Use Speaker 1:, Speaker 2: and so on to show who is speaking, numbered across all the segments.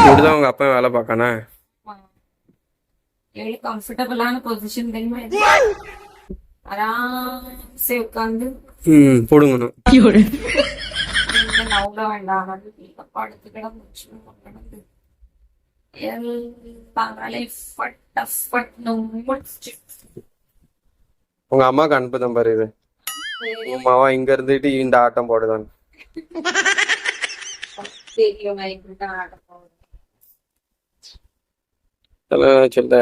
Speaker 1: இப்படிதான் உங்க அப்பா வேலை பார்க்கானா?
Speaker 2: எவ்வளவு கம்ஃபர்டபுளான பொசிஷன் தெரியுமா இது? ஆராம்சே உட்காந்து
Speaker 1: போடுங்கணும்.
Speaker 2: நவுல வேண்டாம் படுத்துக்கிட முடிச்சு கிடந்து எல்லாங்களே முடிச்சு.
Speaker 1: உங்க அம்மாக்கு அனுப்புதான் பாரு இது. அம்மாவா இங்க இருந்துட்டு இந்த ஆட்டம் போடுதான்.
Speaker 2: பெரியவங்க இப்படிதான் ஆட போகுது.
Speaker 1: சொல்ல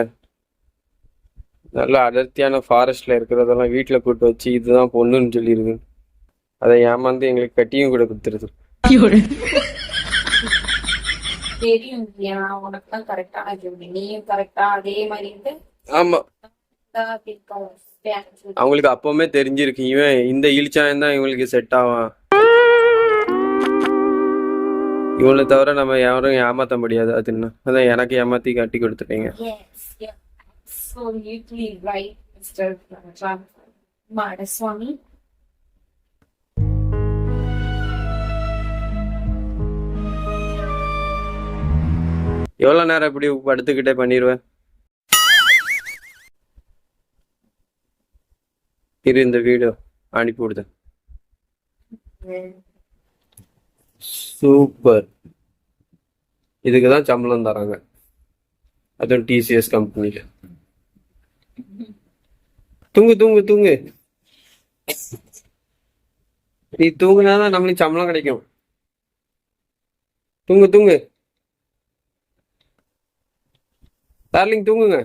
Speaker 1: நல்ல அடர்த்தியான ஃபாரஸ்ட்ல இருக்கிறதெல்லாம் வீட்டுல கூட்டு வச்சு இதுதான் பொண்ணுன்னு சொல்லியிருக்கு. அதை ஏமாந்து எங்களுக்கு கட்டியும் கூட கொடுத்துருது.
Speaker 2: தெரியும் இல்லையா, உனக்கு தான் கரெக்டான ஜோடி, நீயும் கரெக்டா அதே மாதிரி இருந்து.
Speaker 1: ஆமா, அவங்களுக்கு அப்பவுமே தெரிஞ்சிருக்கு இவன் இந்த இழிச்சாயம் தான் இவங்களுக்கு செட் ஆகும். இவனை தவிர நம்ம யாரும் ஏமாத்த முடியாது. அதுன்னு அதான் எனக்கு ஏமாத்தி கட்டி கொடுத்துட்டீங்க.
Speaker 2: மாடசுவாமி.
Speaker 1: எவ்வளவு நேரம் இப்படி படுத்துக்கிட்டே பண்ணிடுவேன். இரு, இந்த வீடியோ அனுப்பி விடுதேன். சூப்பர். இதுக்குதான் சம்பளம் தராங்க, அதுவும் டிசிஎஸ் கம்பெனில. தூங்கு தூங்கு தூங்கு. நீ தூங்குனாதான் நம்மளுக்கு சம்பளம் கிடைக்கும். தூங்கு தூங்கு டார்லிங், தூங்குங்க.